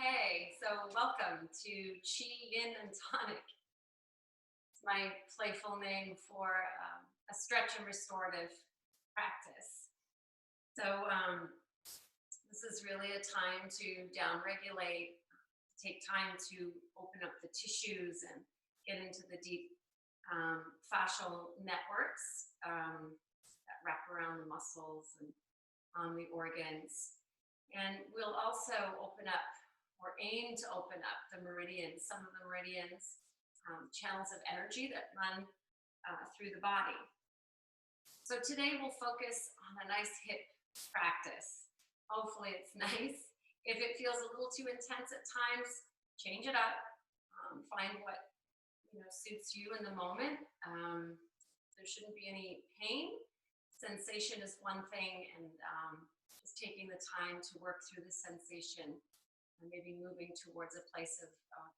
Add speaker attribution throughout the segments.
Speaker 1: Okay, so welcome to Yin and Tonic. It's my playful name for a stretch and restorative practice. So this is really a time to downregulate, take time to open up the tissues and get into the deep fascial networks that wrap around the muscles and on the organs. And we'll also open up or aim to open up the meridians, some of the meridians, channels of energy that run through the body. So today we'll focus on a nice hip practice. Hopefully it's nice. If it feels a little too intense at times, change it up. Find what suits you in the moment. There shouldn't be any pain. Sensation is one thing, and just taking the time to work through the sensation and maybe moving towards a place of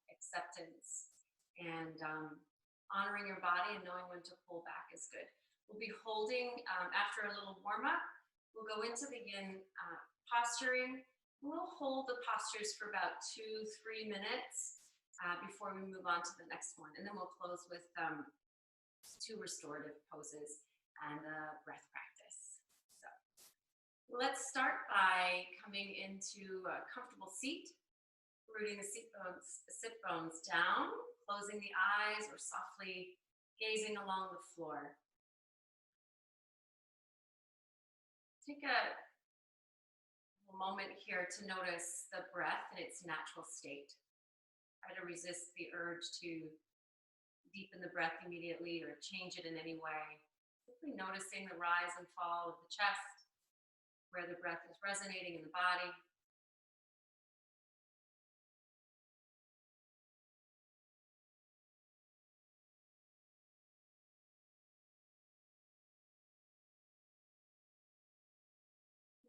Speaker 1: acceptance and honoring your body and knowing when to pull back is good. We'll be holding, after a little warm-up, we'll go into the Yin posturing. We'll hold the postures for about 2-3 minutes before we move on to the next one. And then we'll close with 2 restorative poses and a breath practice. So let's start by coming into a comfortable seat, rooting the sit bones down, closing the eyes or softly gazing along the floor. Take a moment here to notice the breath in its natural state. Try to resist the urge to deepen the breath immediately or change it in any way. Simply noticing the rise and fall of the chest, where the breath is resonating in the body.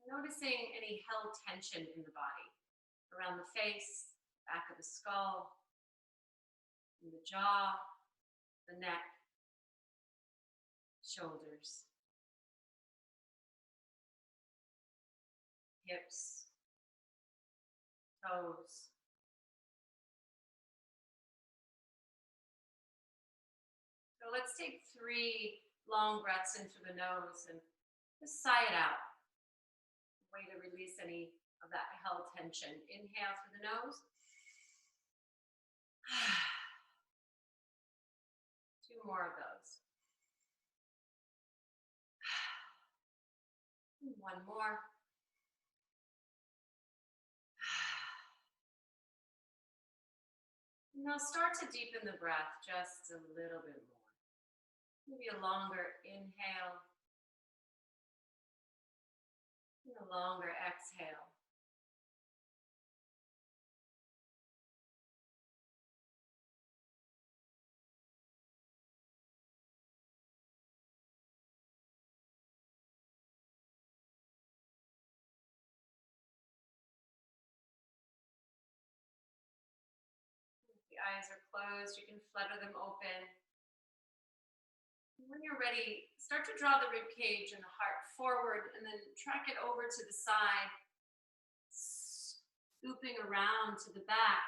Speaker 1: Noticing any held tension in the body, around the face, back of the skull, in the jaw, the neck, shoulders, hips, toes. So let's take 3 long breaths in through the nose and just sigh it out. A way to release any of that held tension. Inhale through the nose. 2 more of those. 1 more. Now start to deepen the breath just a little bit more. Maybe a longer inhale and a longer exhale. The eyes are closed, you can flutter them open. When you're ready, start to draw the rib cage and the heart forward and then track it over to the side, scooping around to the back,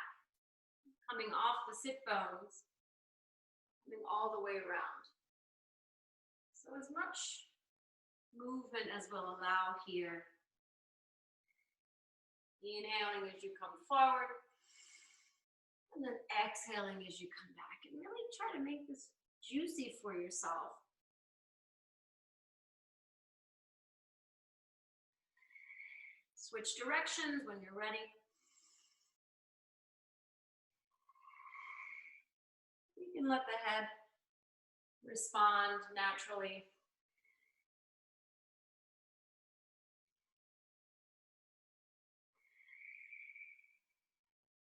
Speaker 1: coming off the sit bones, coming all the way around. So as much movement as we'll allow here. Inhaling as you come forward. And then exhaling as you come back. And really try to make this juicy for yourself. Switch directions when you're ready. You can let the head respond naturally.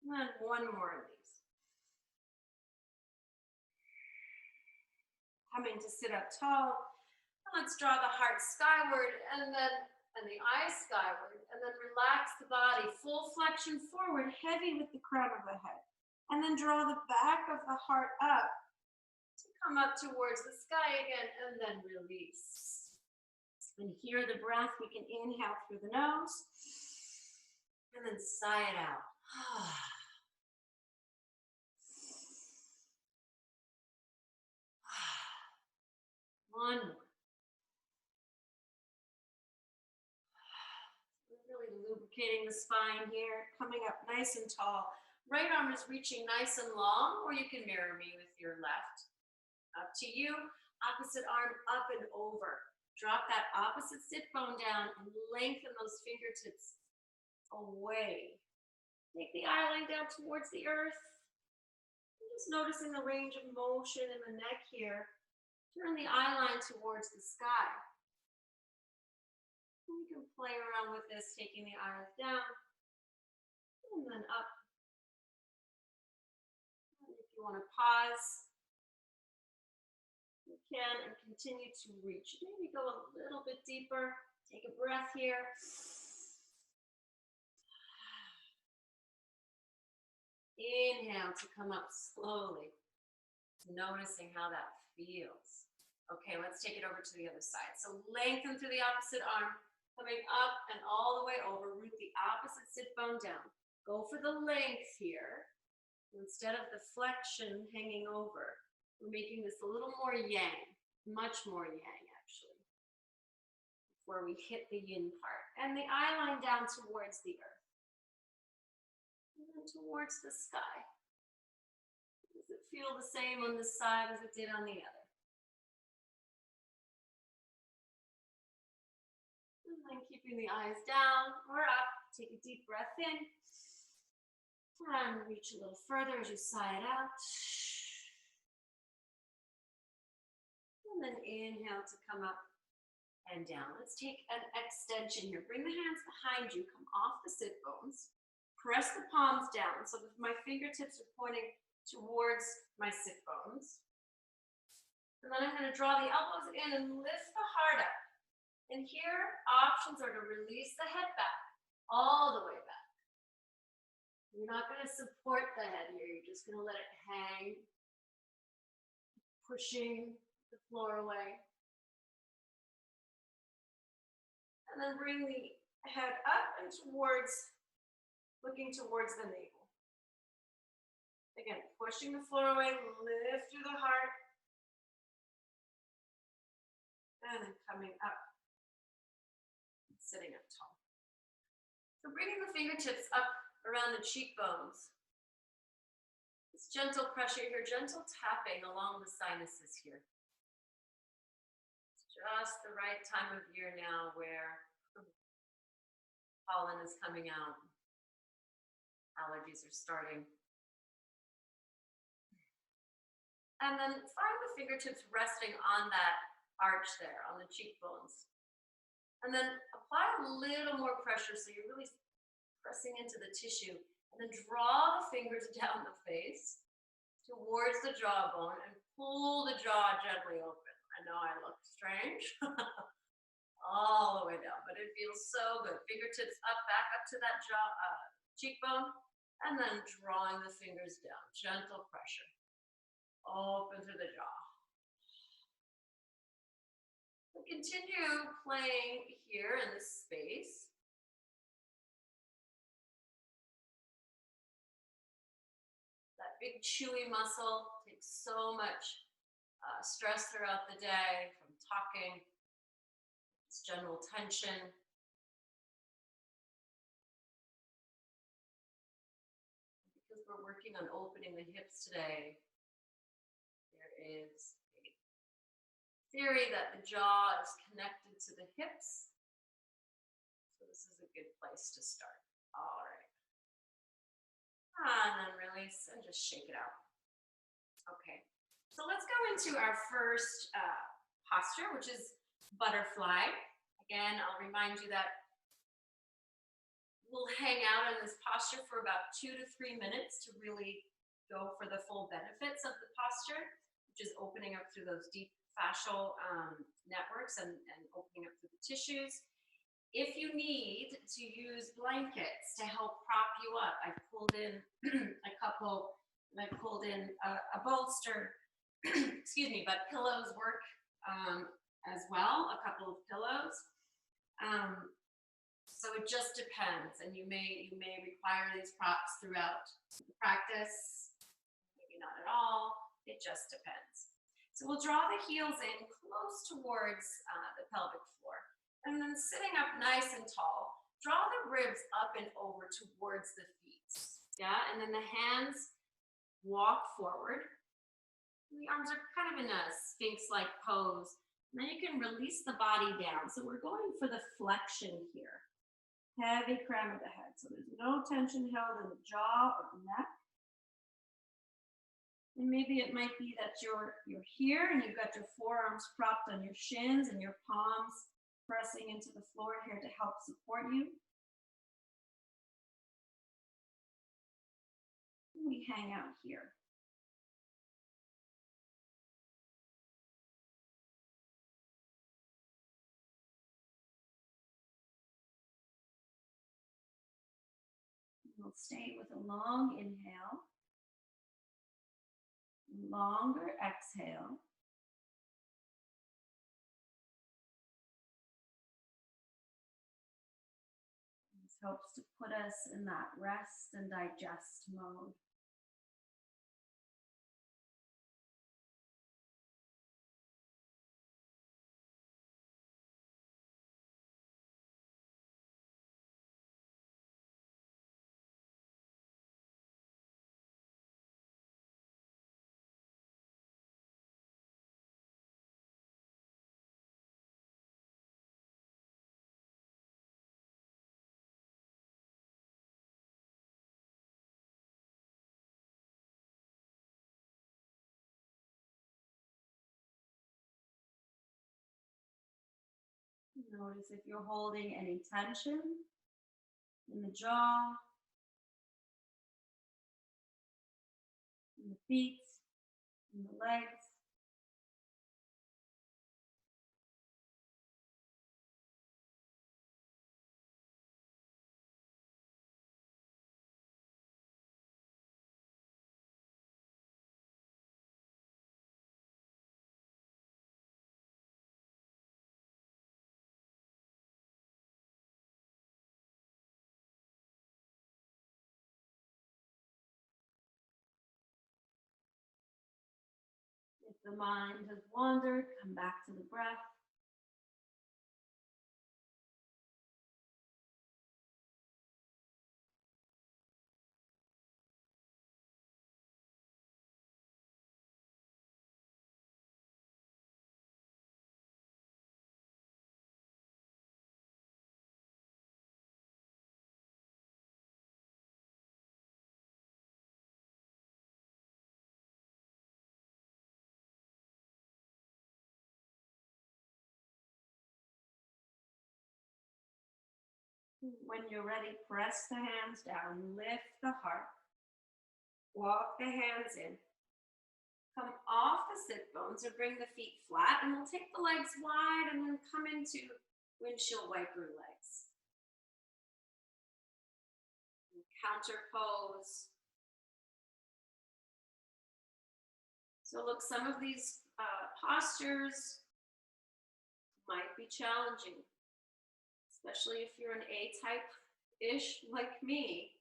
Speaker 1: And 1 more of these. Coming to sit up tall. Let's draw the heart skyward and the eyes skyward, and then relax the body. Full flexion forward, heavy with the crown of the head. And then draw the back of the heart up to come up towards the sky again, and then release. And hear the breath. We can inhale through the nose and then sigh it out. One more. We're really lubricating the spine here, coming up nice and tall. Right arm is reaching nice and long, or you can mirror me with your left. Up to you. Opposite arm up and over. Drop that opposite sit bone down and lengthen those fingertips away. Take the eye line down towards the earth. And just noticing the range of motion in the neck here. Turn the eye line towards the sky. And you can play around with this, taking the eyes down and then up. And if you want to pause, you can, and continue to reach. Maybe go a little bit deeper. Take a breath here. Inhale to come up slowly. Noticing how that feels. Okay, let's take it over to the other side. So lengthen through the opposite arm, coming up and all the way over. Root the opposite sit bone down. Go for the length here. Instead of the flexion hanging over, we're making this a little more yang, much more yang actually, before we hit the yin part. And the eye line down towards the earth. And then towards the sky. Does it feel the same on this side as it did on the other? And then keeping the eyes down or up, take a deep breath in. And reach a little further as you sigh it out. And then inhale to come up and down. Let's take an extension here. Bring the hands behind you, come off the sit bones. Press the palms down so that my fingertips are pointing towards my sit bones. And then I'm going to draw the elbows in and lift the heart up. And here, options are to release the head back, all the way back. You're not going to support the head here. You're just going to let it hang, pushing the floor away. And then bring the head up and towards, looking towards the navel. Again, pushing the floor away, lift through the heart. And then coming up, sitting up tall. So bringing the fingertips up around the cheekbones. This gentle pressure here, gentle tapping along the sinuses here. It's just the right time of year now where pollen is coming out. Allergies are starting. And then find the fingertips resting on that arch there, on the cheekbones. And then apply a little more pressure so you're really pressing into the tissue. And then draw the fingers down the face towards the jawbone and pull the jaw gently open. I know I look strange. All the way down, but it feels so good. Fingertips up, back up to that jaw, cheekbone, and then drawing the fingers down. Gentle pressure. Open through the jaw. We'll continue playing here in this space. That big chewy muscle takes so much stress throughout the day from talking, this general tension. Because we're working on opening the hips today, there is a theory that the jaw is connected to the hips. So this is a good place to start. All right. And then release and just shake it out. Okay. So let's go into our first posture, which is butterfly. Again, I'll remind you that we'll hang out in this posture for about 2 to 3 minutes to really go for the full benefits of the posture, which is opening up through those deep fascial networks and opening up through the tissues. If you need to use blankets to help prop you up, I've pulled in a couple, and I pulled in a bolster, excuse me, but pillows work as well, a couple of pillows. So it just depends, and you may require these props throughout the practice, maybe not at all. It just depends. So we'll draw the heels in close towards the pelvic floor, and then sitting up nice and tall, draw the ribs up and over towards the feet. Yeah, and then the hands walk forward. And the arms are kind of in a sphinx-like pose. And then you can release the body down. So we're going for the flexion here. Heavy crown of the head. So there's no tension held in the jaw or the neck. And maybe it might be that you're here and you've got your forearms propped on your shins and your palms pressing into the floor here to help support you. And we hang out here. We'll stay with a long inhale, longer exhale. This helps to put us in that rest and digest mode. Notice if you're holding any tension in the jaw, in the feet, in the legs. If the mind has wandered, come back to the breath. When you're ready, press the hands down, lift the heart, walk the hands in, come off the sit bones or bring the feet flat, and we'll take the legs wide and then come into windshield wiper legs. Counter pose. So look, some of these postures might be challenging, especially if you're an A-type-ish like me.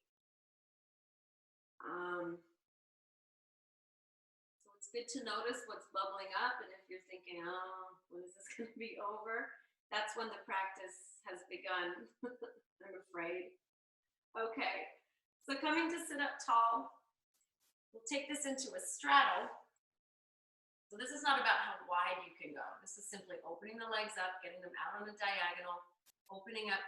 Speaker 1: So it's good to notice what's bubbling up, and if you're thinking, oh, when is this going to be over? That's when the practice has begun, I'm afraid. Okay, so coming to sit up tall, we'll take this into a straddle. So this is not about how wide you can go. This is simply opening the legs up, getting them out on a diagonal, opening up,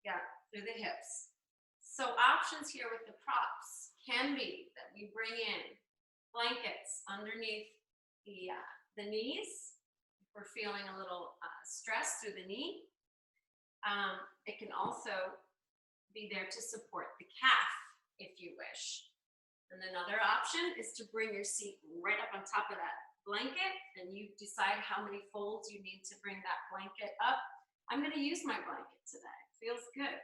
Speaker 1: yeah, through the hips. So options here with the props can be that we bring in blankets underneath the knees if we're feeling a little stress through the knee. It can also be there to support the calf if you wish. And another option is to bring your seat right up on top of that blanket, and you decide how many folds you need to bring that blanket up. I'm going to use my blanket today. Feels good.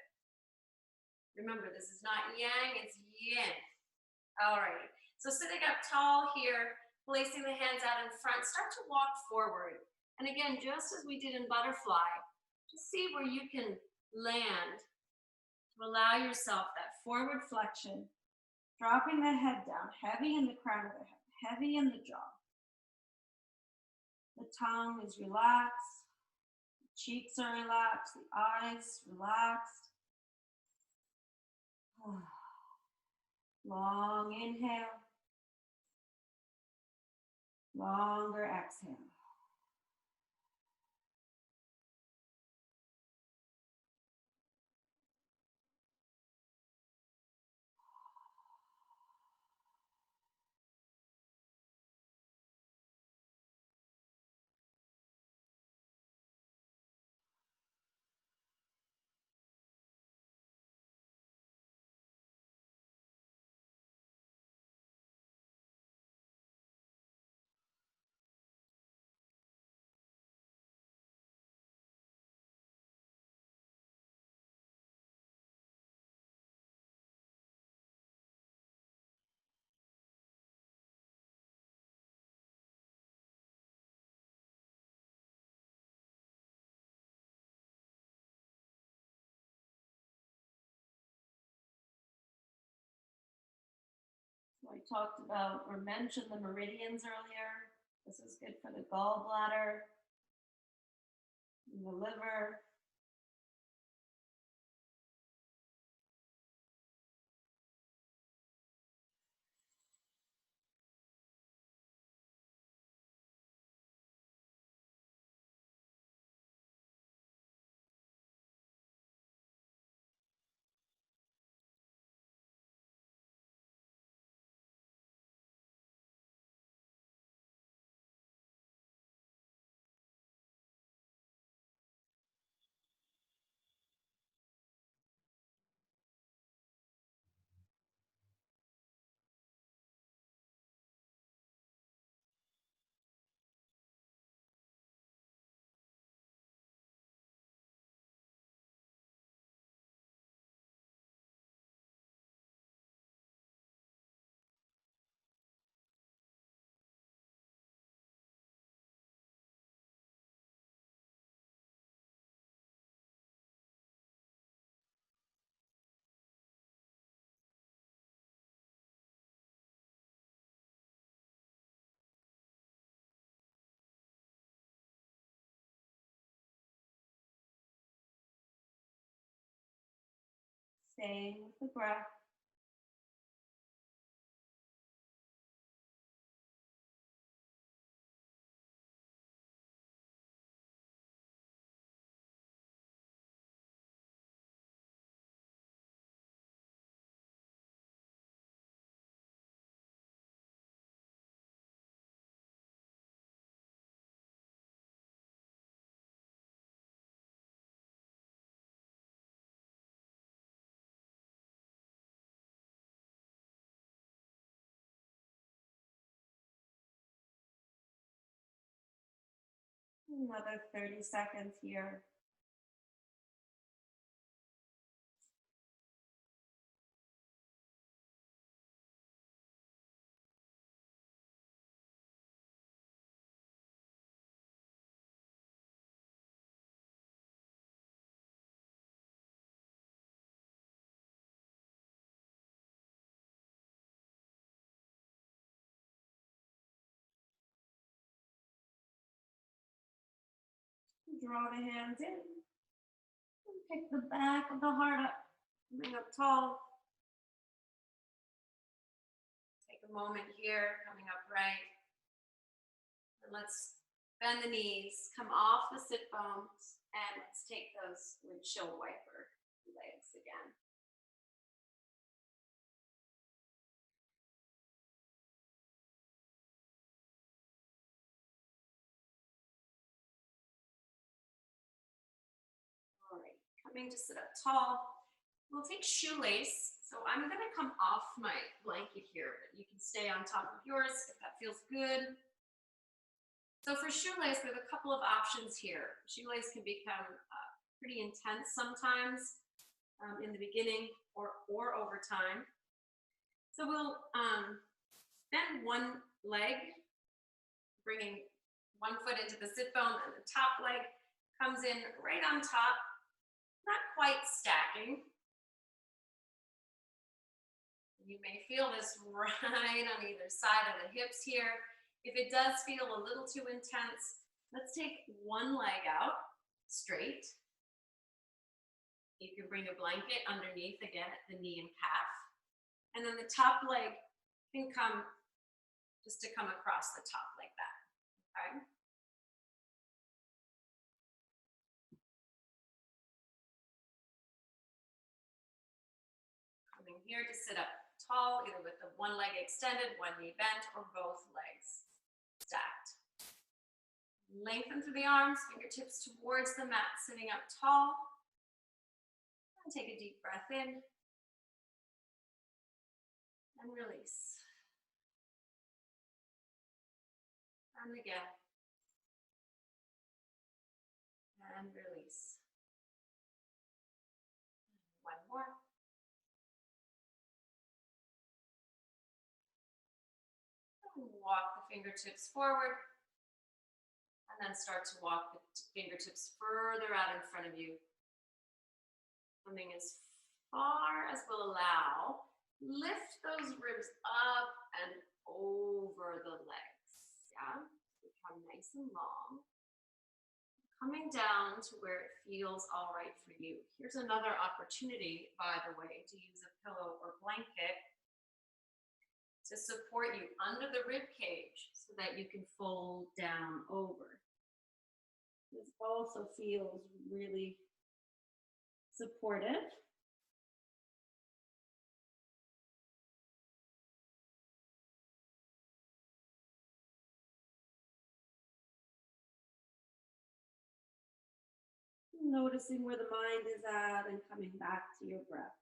Speaker 1: Remember, this is not yang, it's yin. All right. So sitting up tall here, placing the hands out in front, start to walk forward. And again, just as we did in butterfly, just see where you can land, to allow yourself that forward flexion, dropping the head down, heavy in the crown of the head, heavy in the jaw. The tongue is relaxed, the cheeks are relaxed, the eyes relaxed. Long inhale, longer exhale. I talked about or mentioned the meridians earlier. This is good for the gallbladder, and the liver. Staying with the breath. Another 30 seconds here. Draw the hands in. And pick the back of the heart up. Coming up tall. Take a moment here, coming up right. And let's bend the knees, come off the sit bones, and let's take those windshield wiper legs again. All right, coming to sit up tall. We'll take shoelace. So I'm gonna come off my blanket here, but you can stay on top of yours if that feels good. So for shoelace, we have a couple of options here. Shoelace can become pretty intense sometimes in the beginning or over time. So we'll bend one leg, bringing one foot into the sit bone, and the top leg comes in right on top Not quite stacking. You may feel this right on either side of the hips here. If it does feel a little too intense, let's take one leg out straight. You can bring a blanket underneath again at the knee and calf. And then the top leg can come just to come across the top like that, okay? Coming here to sit up tall, either with the one leg extended, one knee bent, or both legs stacked. Lengthen through the arms, fingertips towards the mat, sitting up tall. And take a deep breath in and release. And again. And release. One more. And walk the fingertips forward. And then start to walk the fingertips further out in front of you. Coming as far as will allow. Lift those ribs up and over the legs. Yeah, become nice and long. Coming down to where it feels all right for you. Here's another opportunity, by the way, to use a pillow or blanket to support you under the rib cage so that you can fold down over. This also feels really supportive. Noticing where the mind is at and coming back to your breath.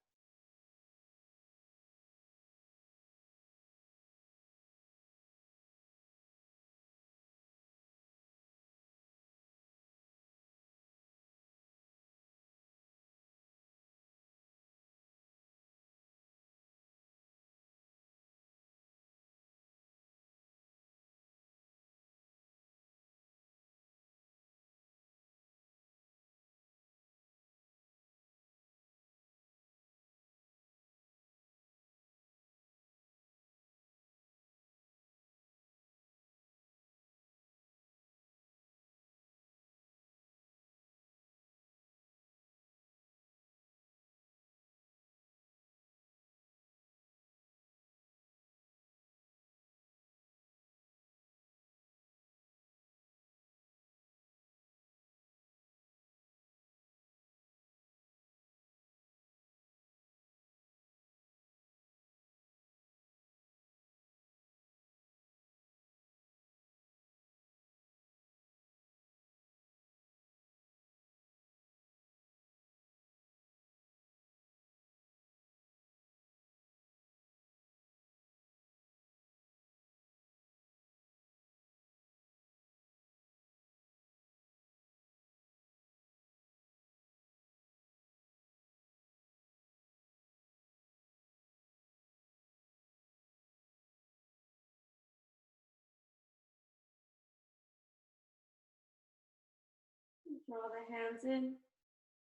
Speaker 1: Draw the hands in,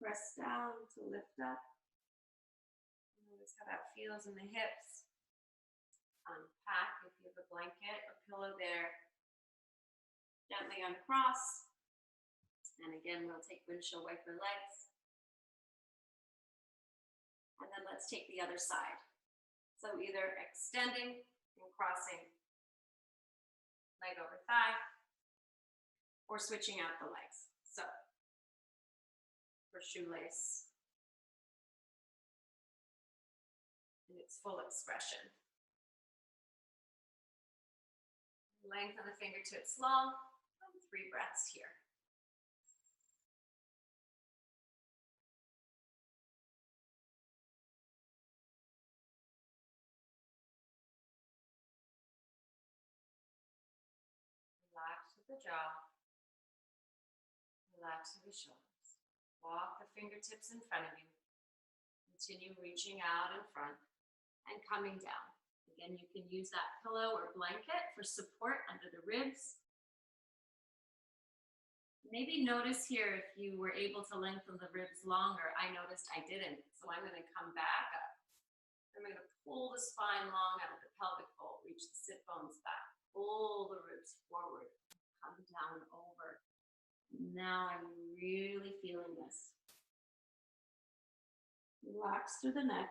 Speaker 1: press down to lift up. Notice how that feels in the hips. Unpack if you have a blanket or pillow there. Gently uncross. And again, we'll take windshield wiper legs. And then let's take the other side. So either extending and crossing leg over thigh, or switching out the legs. So for shoelace in its full expression. Lengthen the fingertips long, and 3 breaths here. Relax the jaw. Relax the shoulders. Walk the fingertips in front of you. Continue reaching out in front and coming down. Again, you can use that pillow or blanket for support under the ribs. Maybe notice here if you were able to lengthen the ribs longer. I noticed I didn't. So I'm going to come back up. I'm going to pull the spine long out of the pelvic bowl, reach the sit bones back, pull the ribs forward, come down over. Now I'm really feeling this. Relax through the neck.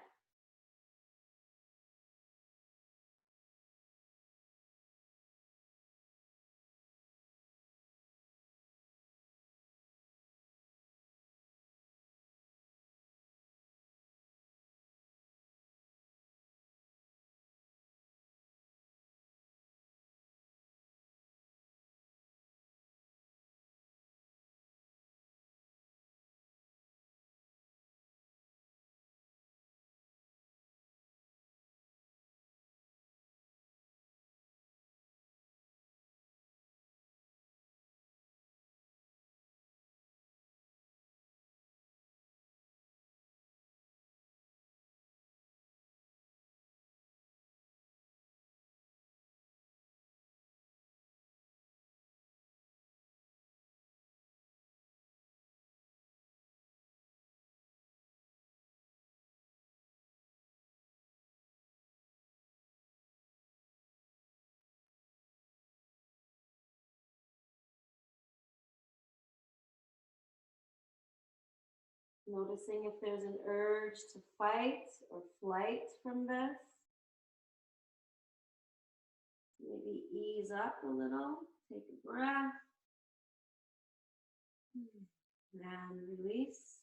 Speaker 1: Noticing if there's an urge to fight or flight from this. Maybe ease up a little, take a breath, and release.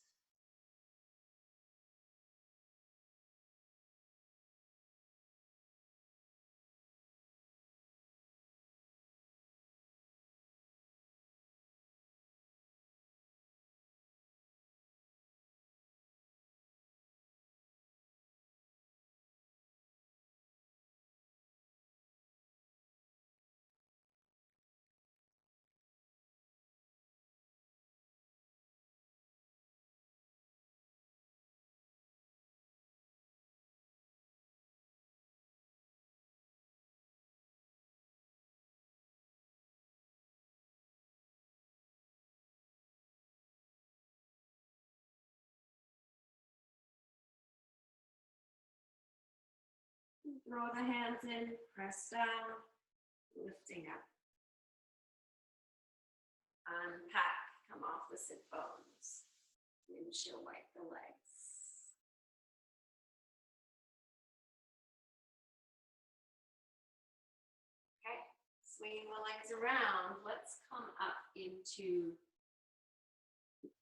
Speaker 1: Throw the hands in, press down, lifting up. Unpack, come off the sit bones. Windshield wipe the legs. Okay, swinging the legs around. Let's come up into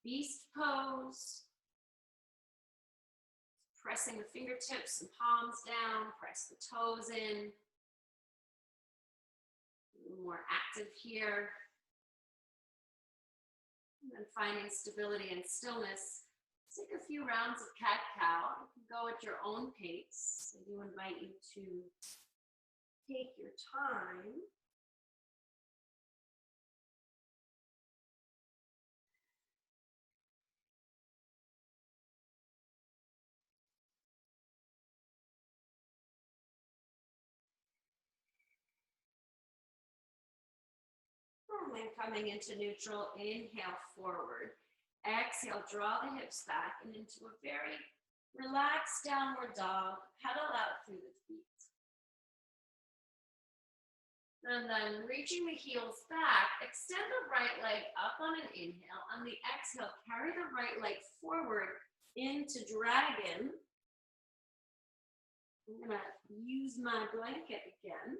Speaker 1: beast pose. Pressing the fingertips and palms down, press the toes in. A little more active here. And then finding stability and stillness. Take a few rounds of cat-cow. You can go at your own pace. I do invite you to take your time. And then coming into neutral, inhale forward. Exhale, draw the hips back and into a very relaxed downward dog. Pedal out through the feet. And then reaching the heels back, extend the right leg up on an inhale. On the exhale, carry the right leg forward into dragon. I'm gonna use my blanket again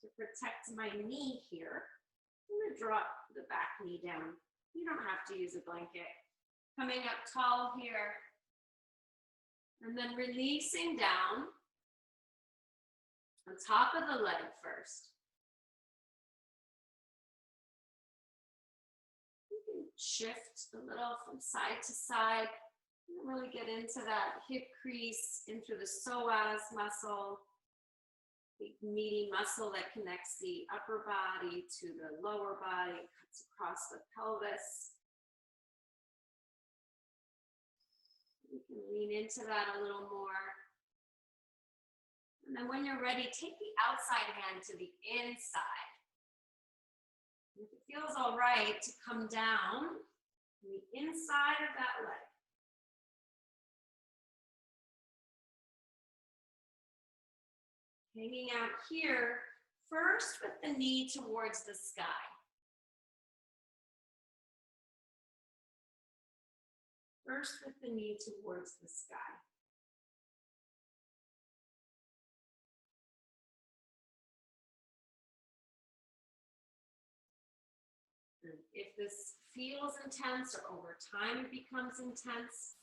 Speaker 1: to protect my knee here. I'm gonna drop the back knee down. You don't have to use a blanket. Coming up tall here. And then releasing down on top of the leg first. You can shift a little from side to side. And really get into that hip crease, into the psoas muscle, big meaty muscle that connects the upper body to the lower body, cuts across the pelvis. You can lean into that a little more. And then when you're ready, take the outside hand to the inside. If it feels all right to come down on the inside of that leg. Hanging out here, first with the knee towards the sky. First with the knee towards the sky. And if this feels intense or over time it becomes intense,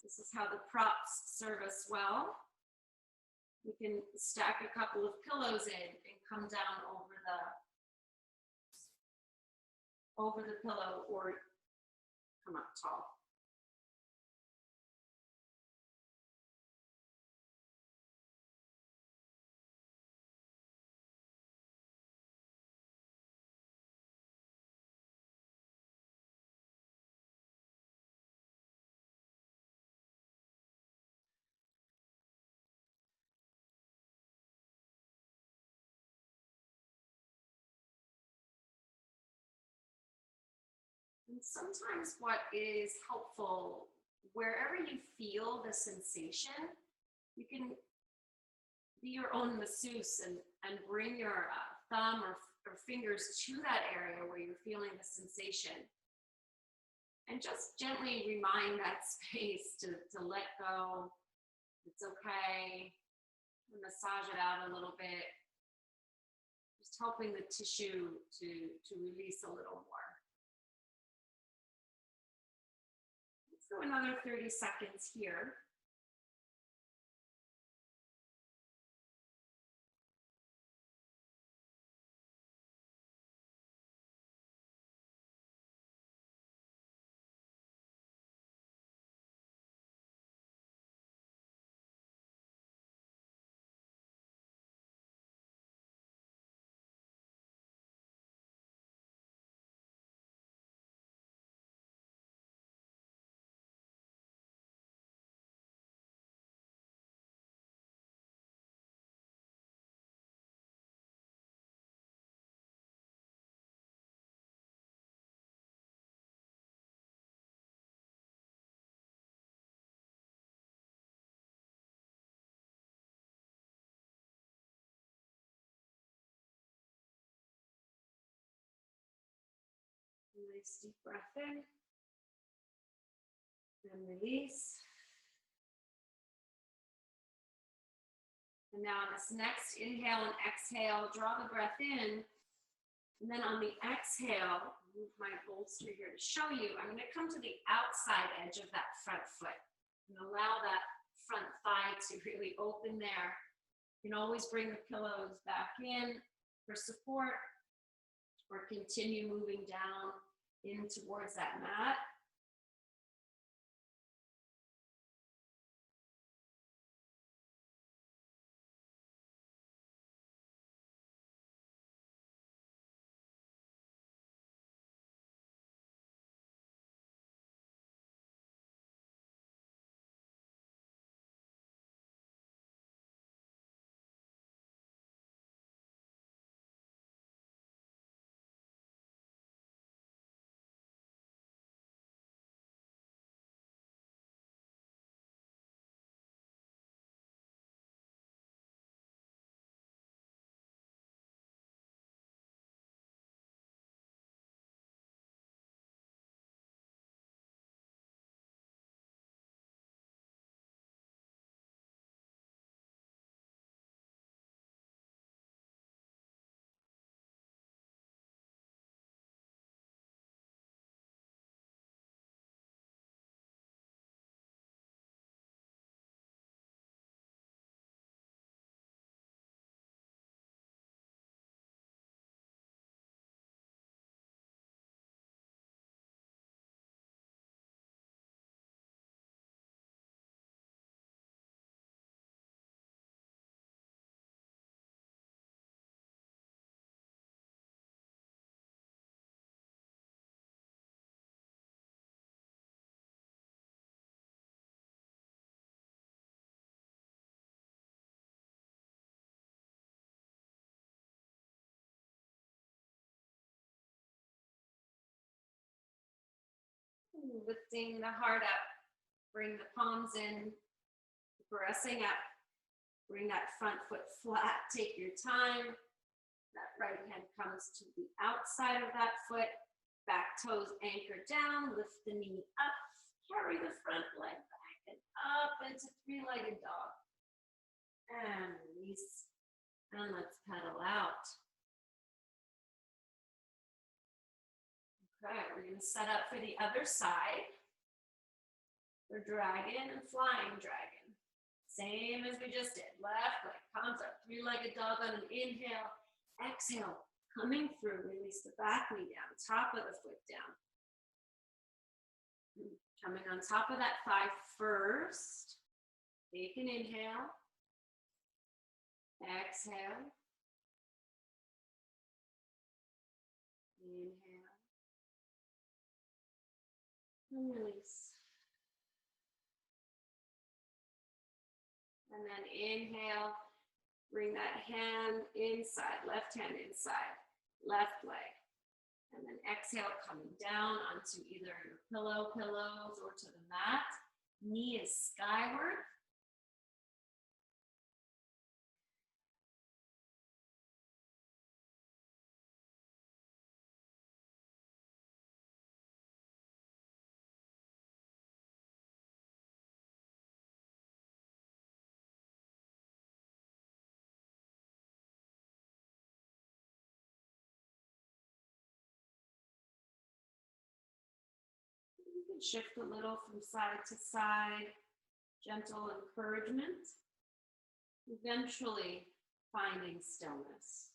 Speaker 1: this is how the props serve us well. We can stack a couple of pillows in and come down over the pillow or come up tall. And sometimes what is helpful, wherever you feel the sensation, you can be your own masseuse and bring your thumb or fingers to that area where you're feeling the sensation. And just gently remind that space to let go. It's okay. Massage it out a little bit. Just helping the tissue to release a little more. Let's go another 30 seconds here. Nice deep breath in and release. And now on this next inhale and exhale, draw the breath in. And then on the exhale, move my bolster here to show you, I'm going to come to the outside edge of that front foot and allow that front thigh to really open there. You can always bring the pillows back in for support or continue moving down in towards that mat. Lifting the heart up. Bring the palms in, pressing up. Bring that front foot flat. Take your time. That right hand comes to the outside of that foot. Back toes anchor down. Lift the knee up. Carry the front leg back and up into three-legged dog. And release. And let's pedal out. Okay, we're going to set up for the other side. For dragon and flying dragon. Same as we just did. Left leg comes up. Three-legged dog on an inhale. Exhale. Coming through. Release the back knee down. Top of the foot down. Coming on top of that thigh first. Take an inhale. Exhale. Inhale. And release. And then inhale. Bring that hand inside. Left hand inside. Left leg. And then exhale, coming down onto either your pillows or to the mat. Knee is skyward. You can shift a little from side to side, gentle encouragement, eventually finding stillness.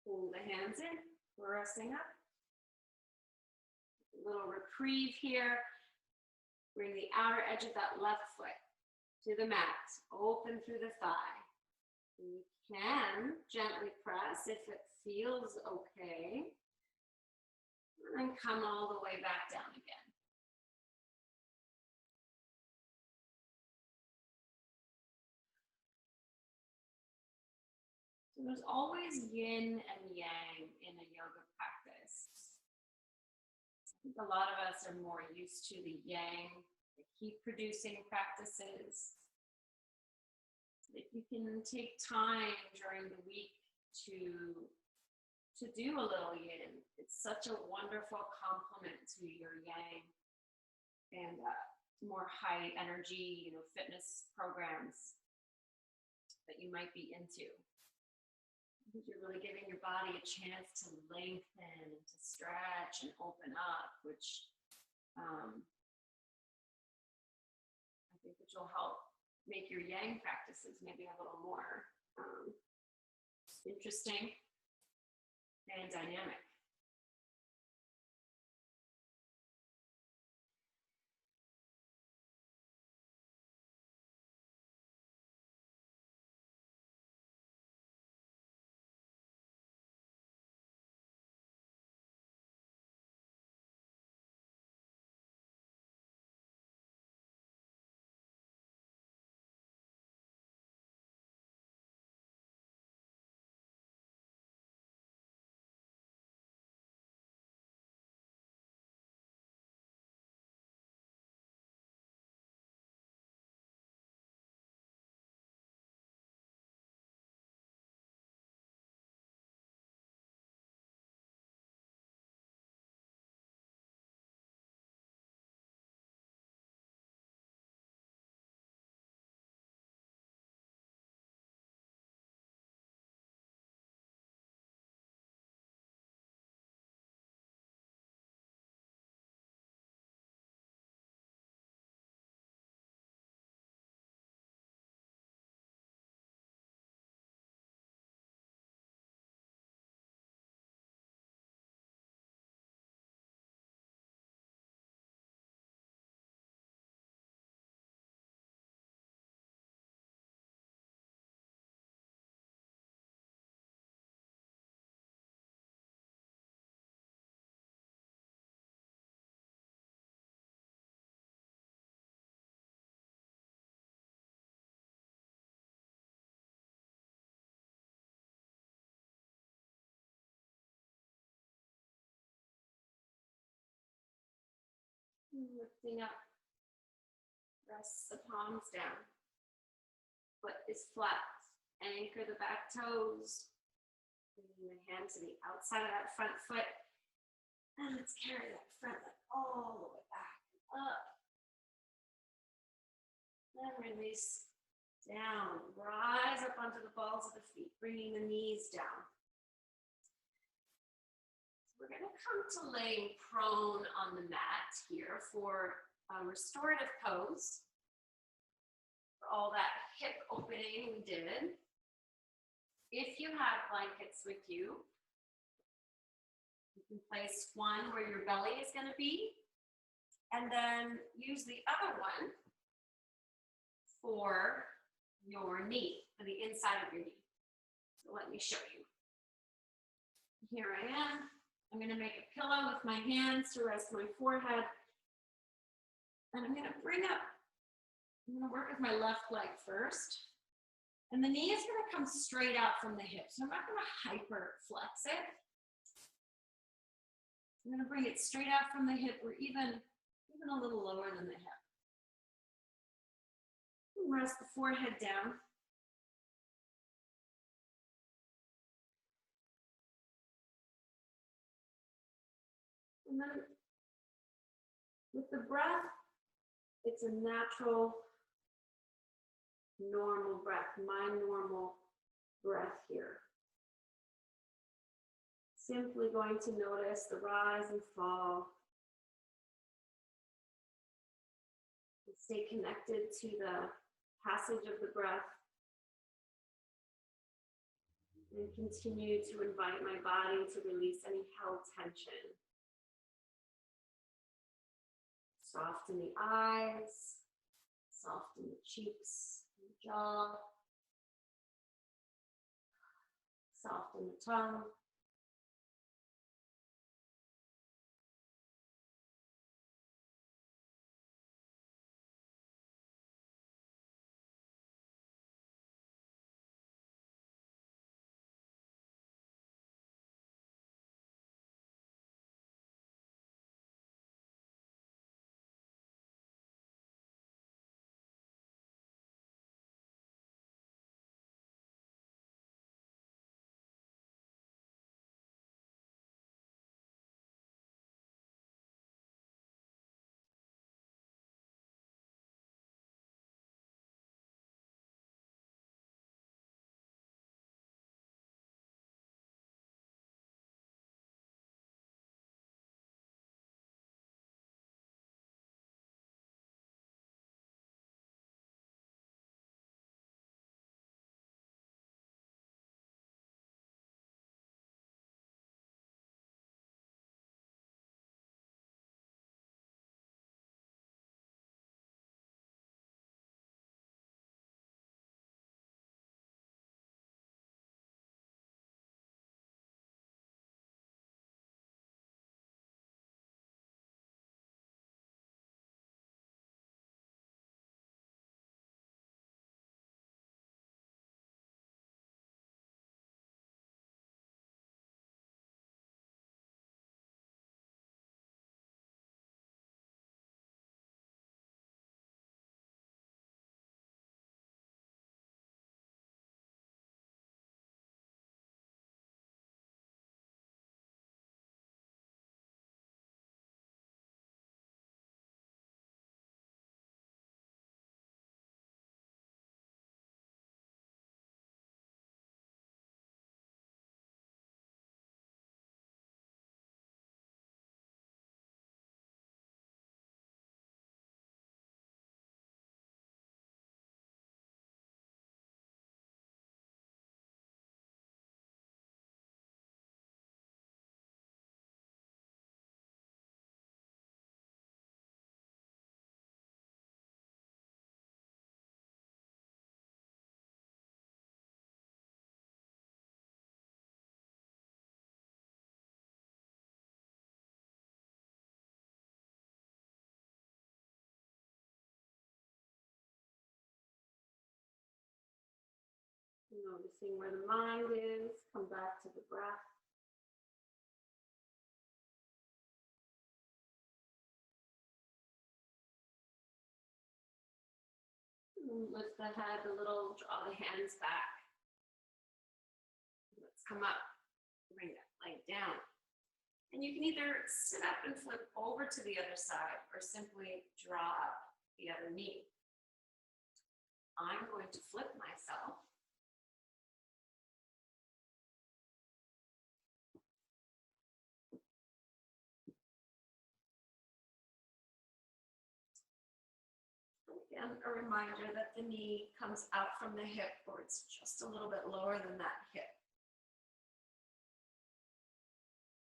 Speaker 1: Pull the hands in, pressing up. A little reprieve here. Bring the outer edge of that left foot to the mat. Open through the thigh. You can gently press if it feels okay. And come all the way back down again. So there's always yin and yang in a yoga practice. I think a lot of us are more used to the yang, the heat-producing practices. If you can take time during the week to do a little yin, it's such a wonderful complement to your yang and more high energy, fitness programs that you might be into. You're really giving your body a chance to lengthen and to stretch and open up, which I think which will help make your yang practices maybe a little more interesting and dynamic. Lifting up, press the palms down. Foot is flat. Anchor the back toes. Bringing the hand to the outside of that front foot. And let's carry that front leg all the way back and up. And release down. Rise up onto the balls of the feet, bringing the knees down. We're going to come to laying prone on the mat here for a restorative pose. For all that hip opening we did. If you have blankets with you, you can place one where your belly is going to be, and then use the other one for your knee, for the inside of your knee. So let me show you. Here I am. I'm going to make a pillow with my hands to rest my forehead. And I'm going to work with my left leg first. And the knee is going to come straight out from the hip. So I'm not going to hyper flex it. I'm going to bring it straight out from the hip, or even a little lower than the hip. And rest the forehead down. And then with the breath, it's a natural, normal breath, my normal breath here. Simply going to notice the rise and fall. And stay connected to the passage of the breath. And continue to invite my body to release any held tension. Soften the eyes, soften the cheeks, the jaw, soften the tongue. Noticing where the mind is, come back to the breath. Lift the head a little, draw the hands back. Let's come up, bring that leg down. And you can either sit up and flip over to the other side or simply draw up the other knee. I'm going to flip myself. Again, a reminder that the knee comes out from the hip, or it's just a little bit lower than that hip.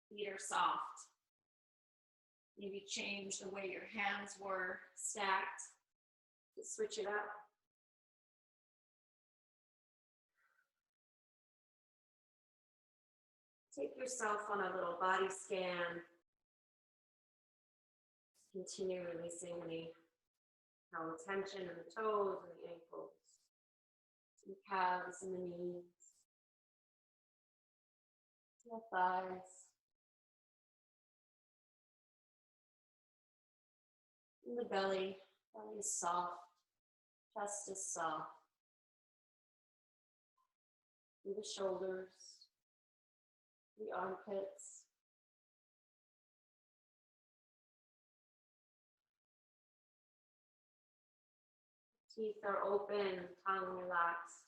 Speaker 1: Feet are soft. Maybe change the way your hands were stacked to switch it up. Take yourself on a little body scan. Continue releasing any tension in the toes and the ankles, the calves and the knees, the thighs, and the belly. Belly is soft, chest is soft, and the shoulders, the armpits. Teeth are open, tongue relaxed.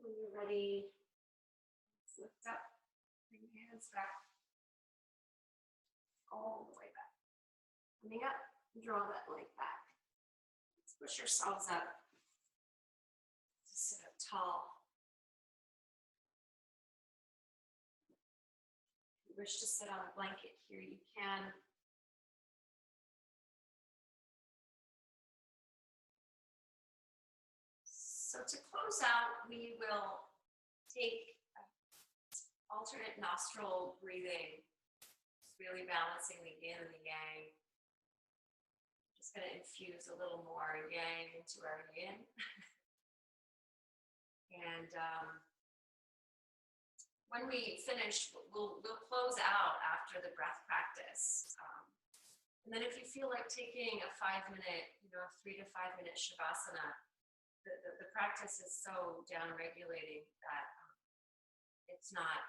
Speaker 1: When you're ready, let's lift up, bring your hands back, all the way back. Coming up, draw that leg back. Let's push yourselves up to sit up tall. If you wish to sit on a blanket here, you can. So to close out, we will take alternate nostril breathing, just really balancing the yin and the yang. Just going to infuse a little more yang into our yin. And when we finish, we'll close out after the breath practice. And then if you feel like taking a 5-minute, 3 to 5 minute shavasana, the practice is so down regulating that it's not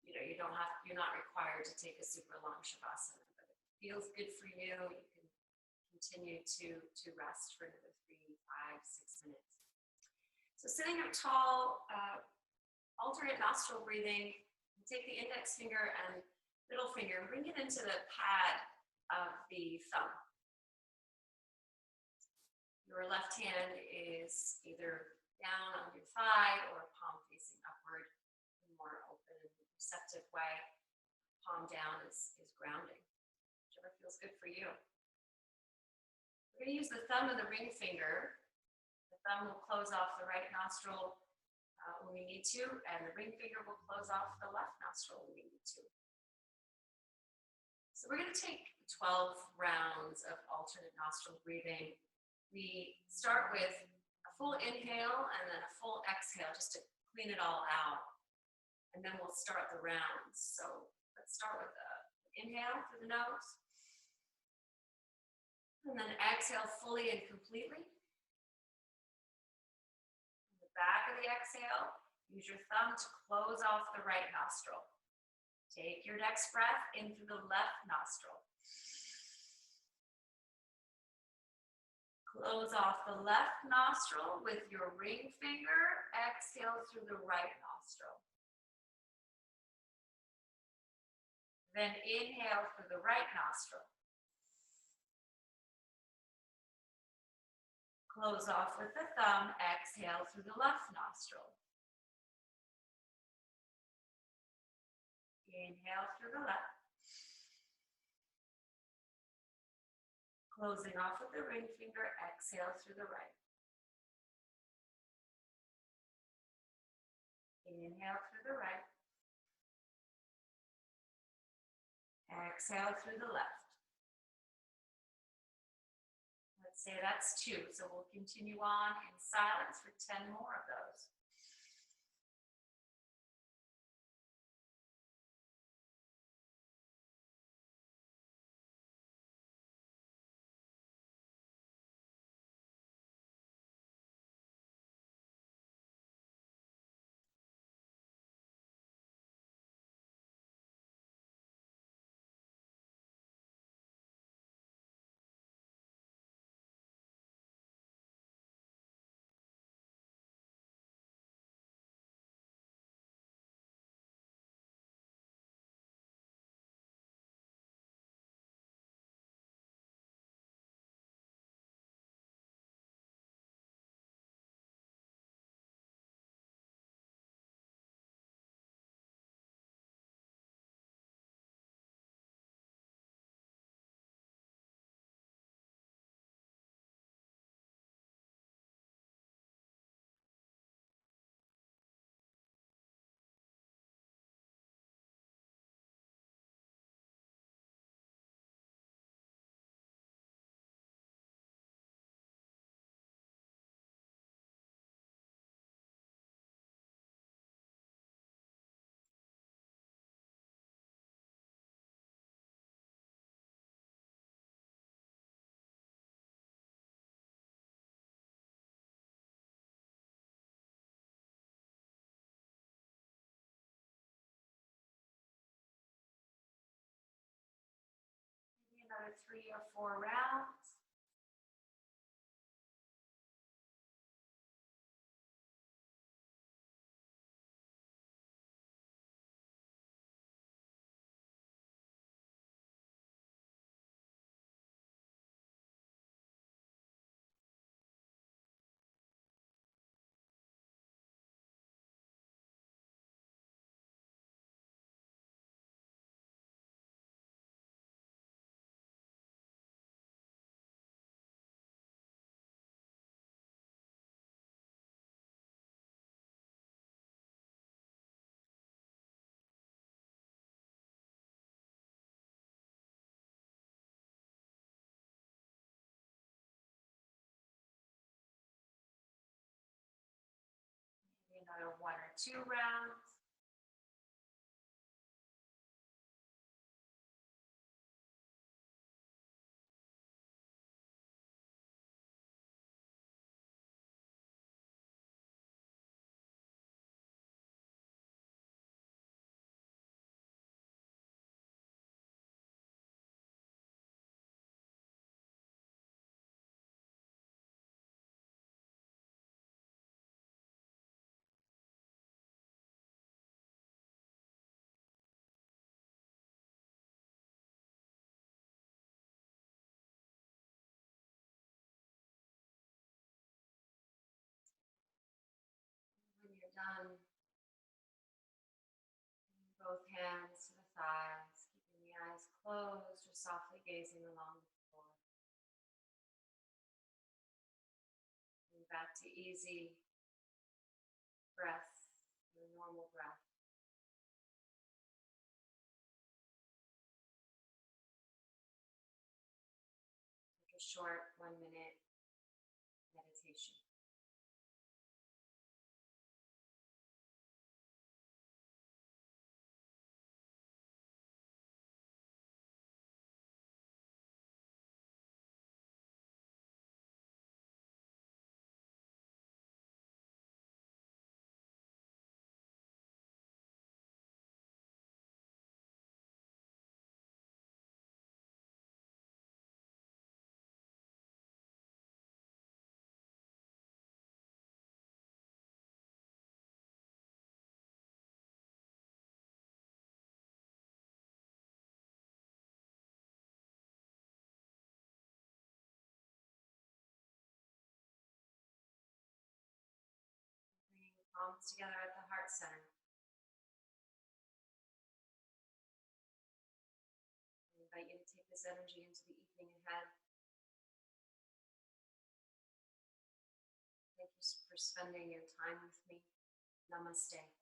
Speaker 1: you you're not required to take a super long shavasana, but if it feels good for you, you can continue to rest for another 3, 5, 6 minutes. So sitting up tall, alternate nostril breathing. Take the index finger and middle finger and bring it into the pad of the thumb. Your left hand is either down on your thigh or palm facing upward in a more open and receptive way. Palm down is grounding, whichever feels good for you. We're going to use the thumb and the ring finger. The thumb will close off the right nostril when we need to, and the ring finger will close off the left nostril when we need to. So we're going to take 12 rounds of alternate nostril breathing. We start with a full inhale and then a full exhale just to clean it all out. And then we'll start the rounds. So let's start with an inhale through the nose. And then exhale fully and completely. In the back of the exhale, use your thumb to close off the right nostril. Take your next breath in through the left nostril. Close off the left nostril with your ring finger. Exhale through the right nostril. Then inhale through the right nostril. Close off with the thumb. Exhale through the left nostril. Inhale through the left. Closing off with the ring finger, exhale through the right. Inhale through the right. Exhale through the left. Let's say that's 2, so we'll continue on in silence for 10 more of those. Another 3 or 4 rounds. Another 1 or 2 rounds. done, bring both hands to the thighs, keeping the eyes closed or softly gazing along the floor. And back to easy breath, your normal breath. Like a short 1-minute meditation. Bringing the palms together at the heart center. I invite you to take this energy into the evening ahead. Thank you for spending your time with me. Namaste.